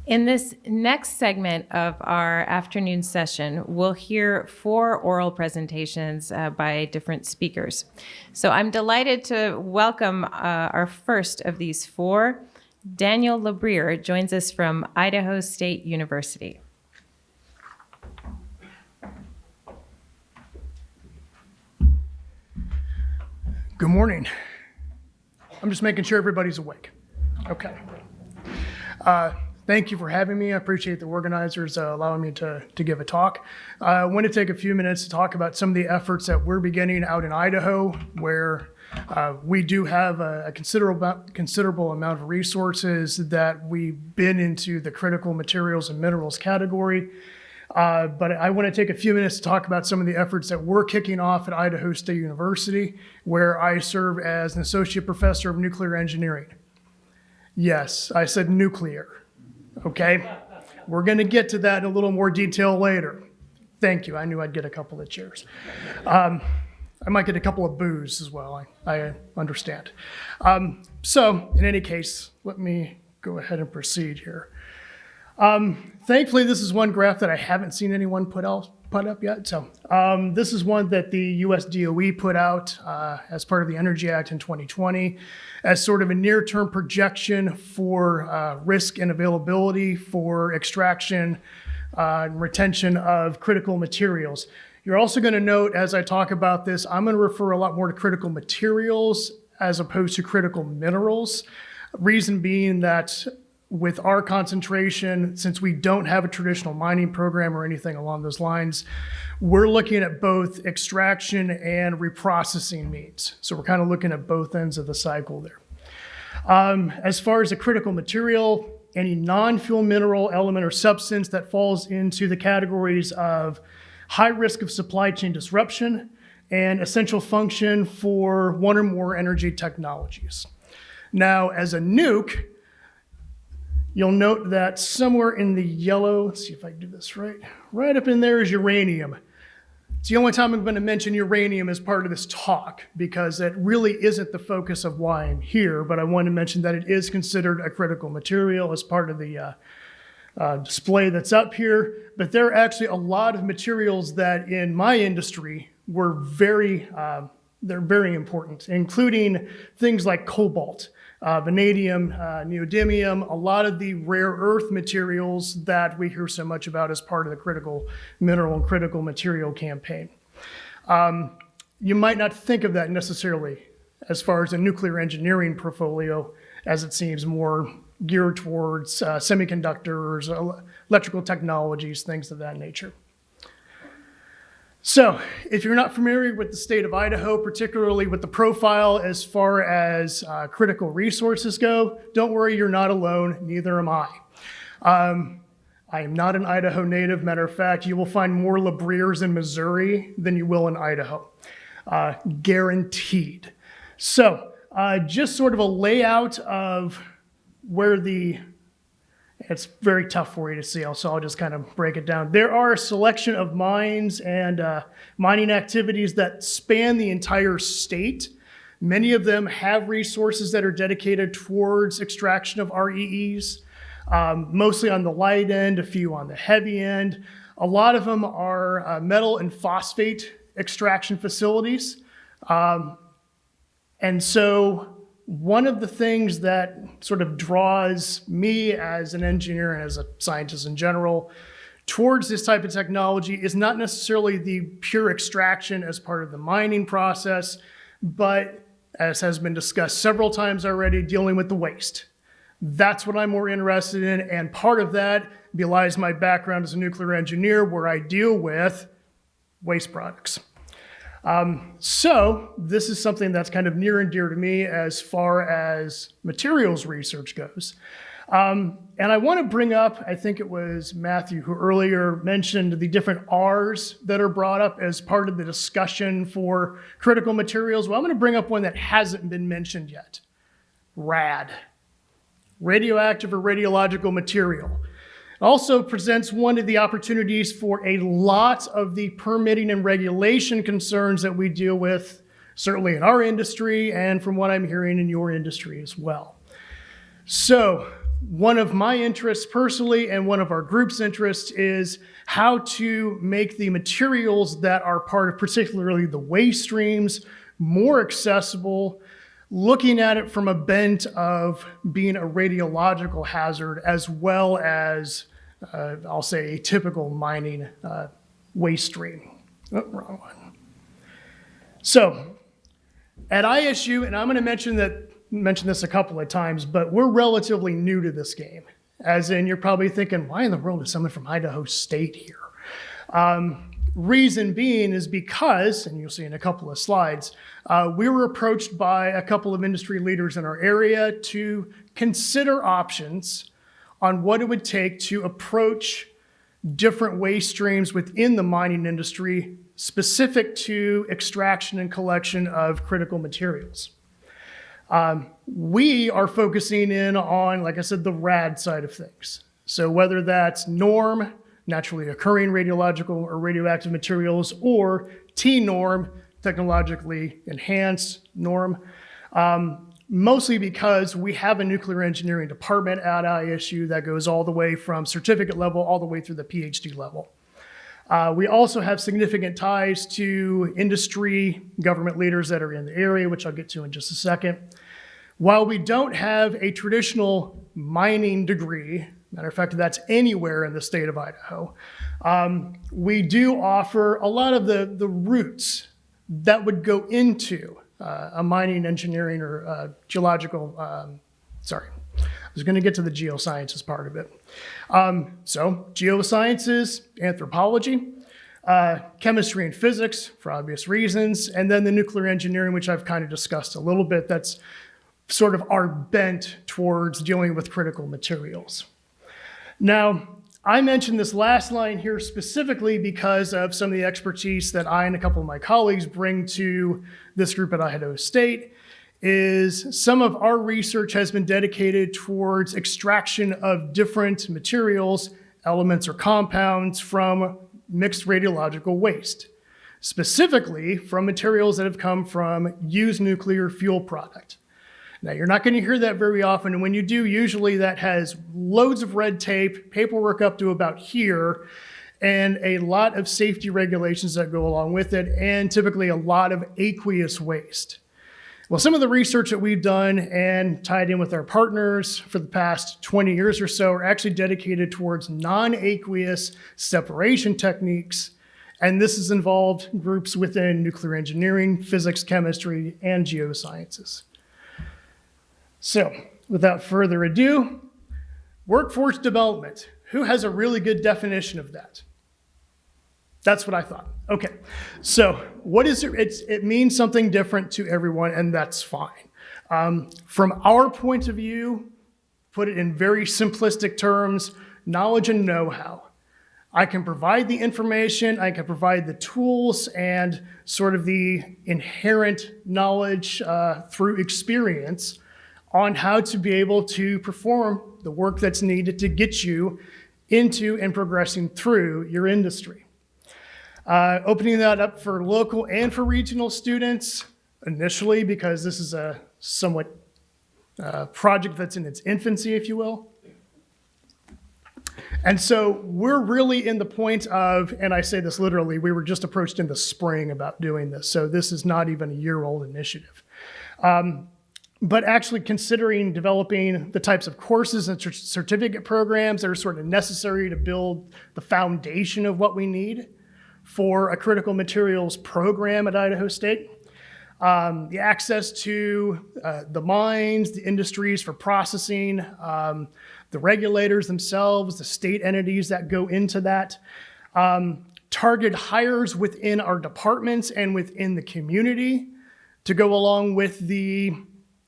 In this next segment of our afternoon session, we'll hear 4 oral presentations by different speakers. So I'm delighted to welcome our first of these 4. Daniel LaBrier joins us from Idaho State University. Good morning. I'm just making sure everybody's awake. Okay. Thank you for having me. I appreciate the organizers allowing me to give a talk. I want to take a few minutes to talk about some of the efforts that we're beginning out in Idaho, where we do have a considerable amount of resources that we bid into the critical materials and minerals category. But I want to take a few minutes to talk about some of the efforts that we're kicking off at Idaho State University, where I serve as an associate professor of nuclear engineering. Yes, I said nuclear. Okay, we're going to get to that in a little more detail later. Thank you. I knew I'd get a couple of cheers. I might get a couple of boos as well. I understand. So in any case, let me go ahead and proceed here. Thankfully, this is one graph that I haven't seen anyone put up yet. So this is one that the US DOE put out as part of the Energy Act in 2020 as sort of a near-term projection for risk and availability for extraction and retention of critical materials. You're also going to note as I talk about this, I'm going to refer a lot more to critical materials as opposed to critical minerals. Reason being that with our concentration, since we don't have a traditional mining program or anything along those lines, we're looking at both extraction and reprocessing means. So we're kind of looking at both ends of the cycle there. As far as a critical material, any non-fuel mineral, element, or substance that falls into the categories of high risk of supply chain disruption and essential function for one or more energy technologies. Now, as a nuke, you'll note that somewhere in the yellow, let's see if I can do this right up in there is uranium. It's the only time I'm going to mention uranium as part of this talk because it really isn't the focus of why I'm here, but I want to mention that it is considered a critical material as part of the display that's up here. But there are actually a lot of materials that in my industry were they're very important, including things like cobalt, vanadium, neodymium, a lot of the rare earth materials that we hear so much about as part of the critical mineral and critical material campaign. You might not think of that necessarily as far as a nuclear engineering portfolio, as it seems more geared towards semiconductors, electrical technologies, things of that nature. So if you're not familiar with the state of Idaho, particularly with the profile as far as critical resources go, don't worry, you're not alone, neither am I. I am not an Idaho native. Matter of fact, you will find more LaBriers in Missouri than you will in Idaho, guaranteed. So just sort of a layout of where it's very tough for you to see, so I'll just kind of break it down. There are a selection of mines and mining activities that span the entire state. Many of them have resources that are dedicated towards extraction of REEs, mostly on the light end, a few on the heavy end. A lot of them are metal and phosphate extraction facilities. And so one of the things that sort of draws me as an engineer and as a scientist in general towards this type of technology is not necessarily the pure extraction as part of the mining process, but as has been discussed several times already, dealing with the waste. That's what I'm more interested in, and part of that belies my background as a nuclear engineer where I deal with waste products. So this is something that's kind of near and dear to me as far as materials research goes. And I want to bring up, I think it was Matthew who earlier mentioned the different R's that are brought up as part of the discussion for critical materials. Well, I'm going to bring up one that hasn't been mentioned yet. RAD, radioactive or radiological material. Also presents one of the opportunities for a lot of the permitting and regulation concerns that we deal with, certainly in our industry and from what I'm hearing in your industry as well. So one of my interests personally and one of our group's interests is how to make the materials that are part of particularly the waste streams more accessible, looking at it from a bent of being a radiological hazard as well as, I'll say, a typical mining waste stream. Oh, wrong one. So at ISU, and I'm going to mention this a couple of times, but we're relatively new to this game. As in, you're probably thinking, why in the world is someone from Idaho State here? Reason being is because, and you'll see in a couple of slides, we were approached by a couple of industry leaders in our area to consider options on what it would take to approach different waste streams within the mining industry specific to extraction and collection of critical materials. We are focusing in on, like I said, the RAD side of things. So whether that's NORM, naturally occurring radiological or radioactive materials, or T-norm, technologically enhanced norm, mostly because we have a nuclear engineering department at ISU that goes all the way from certificate level all the way through the PhD level. We also have significant ties to industry, government leaders that are in the area, which I'll get to in just a second. While we don't have a traditional mining degree, matter of fact, that's anywhere in the state of Idaho, we do offer a lot of the roots that would go into a mining engineering or geological, I was going to get to the geosciences part of it. So geosciences, anthropology, chemistry and physics for obvious reasons, and then the nuclear engineering, which I've kind of discussed a little bit, that's sort of our bent towards dealing with critical materials. Now, I mentioned this last line here specifically because of some of the expertise that I and a couple of my colleagues bring to this group at Idaho State. Is some of our research has been dedicated towards extraction of different materials, elements, or compounds from mixed radiological waste, specifically from materials that have come from used nuclear fuel product. Now, you're not going to hear that very often, and when you do, usually that has loads of red tape, paperwork up to about here, and a lot of safety regulations that go along with it, and typically a lot of aqueous waste. Well, some of the research that we've done and tied in with our partners for the past 20 years or so are actually dedicated towards non-aqueous separation techniques, and this has involved groups within nuclear engineering, physics, chemistry, and geosciences. So, without further ado, workforce development. Who has a really good definition of that? That's what I thought. Okay, so what is it? It means something different to everyone, and that's fine. From our point of view, put it in very simplistic terms, knowledge and know-how. I can provide the information, I can provide the tools, and sort of the inherent knowledge through experience on how to be able to perform the work that's needed to get you into and progressing through your industry. Opening that up for local and for regional students initially, because this is a somewhat project that's in its infancy, if you will. And so we're really in the point of, and I say this literally, we were just approached in the spring about doing this, so this is not even a year-old initiative. But actually considering developing the types of courses and certificate programs that are sort of necessary to build the foundation of what we need for a critical materials program at Idaho State. The access to the mines, the industries for processing, the regulators themselves, the state entities that go into that, target hires within our departments and within the community to go along with the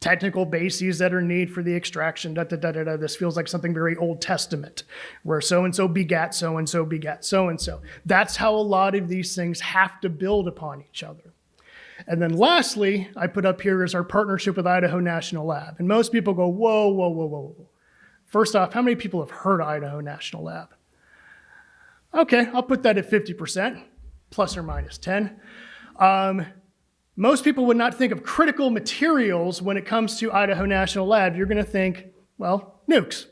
technical bases that are needed for the extraction, This feels like something very Old Testament, where so-and-so begat so-and-so begat so-and-so. That's how a lot of these things have to build upon each other. And then lastly, I put up here is our partnership with Idaho National Lab. And most people go, whoa, whoa, whoa, whoa, whoa. First off, how many people have heard of Idaho National Lab? Okay, I'll put that at 50%, plus or minus 10. Most people would not think of critical materials when it comes to Idaho National Lab. You're going to think, well, nukes.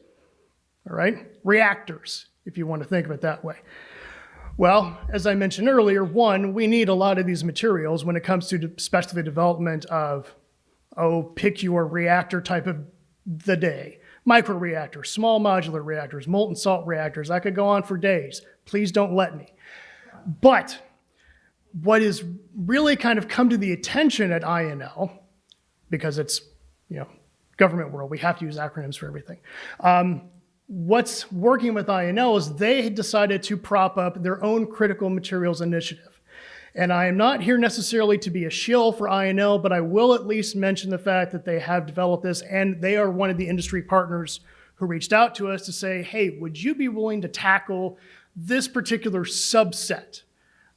all right? Reactors, if you want to think of it that way. Well, as I mentioned earlier, one, we need a lot of these materials when it comes to especially the development of, pick your reactor type of the day. Microreactors, small modular reactors, molten salt reactors. I could go on for days. Please don't let me. But what has really kind of come to the attention at INL, because it's, government world, we have to use acronyms for everything. What's working with INL is they decided to prop up their own critical materials initiative. And I am not here necessarily to be a shill for INL, but I will at least mention the fact that they have developed this, and they are one of the industry partners who reached out to us to say, hey, would you be willing to tackle this particular subset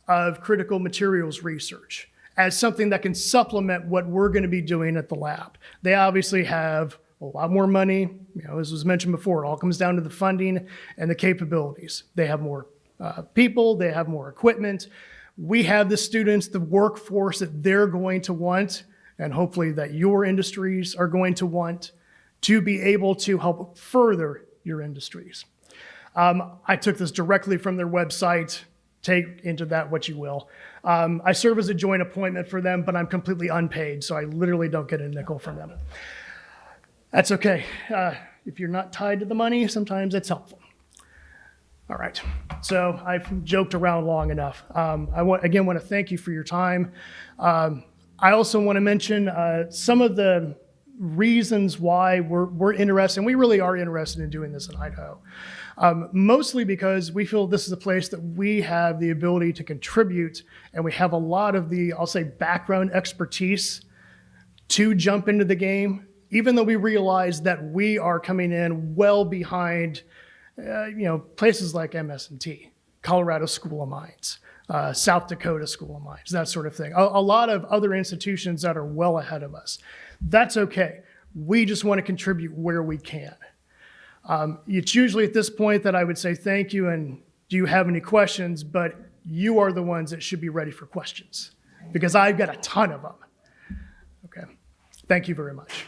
of critical materials research as something that can supplement what we're going to be doing at the lab? They obviously have a lot more money. As was mentioned before, it all comes down to the funding and the capabilities. They have more people, they have more equipment. We have the students, the workforce that they're going to want, and hopefully that your industries are going to want to be able to help further your industries. I took this directly from their website. Take into that what you will. I serve as a joint appointment for them, but I'm completely unpaid, so I literally don't get a nickel from them. That's okay. If you're not tied to the money, sometimes it's helpful. All right, so I've joked around long enough. I want to thank you for your time. I also want to mention some of the reasons why we're interested, and we really are interested in doing this in Idaho. Mostly because we feel this is a place that we have the ability to contribute, and we have a lot of the, I'll say, background expertise to jump into the game, even though we realize that we are coming in well behind places like MS&T, Colorado School of Mines, South Dakota School of Mines, that sort of thing. A lot of other institutions that are well ahead of us. That's okay. We just want to contribute where we can. It's usually at this point that I would say thank you and do you have any questions, but you are the ones that should be ready for questions because I've got a ton of them. Okay. Thank you very much.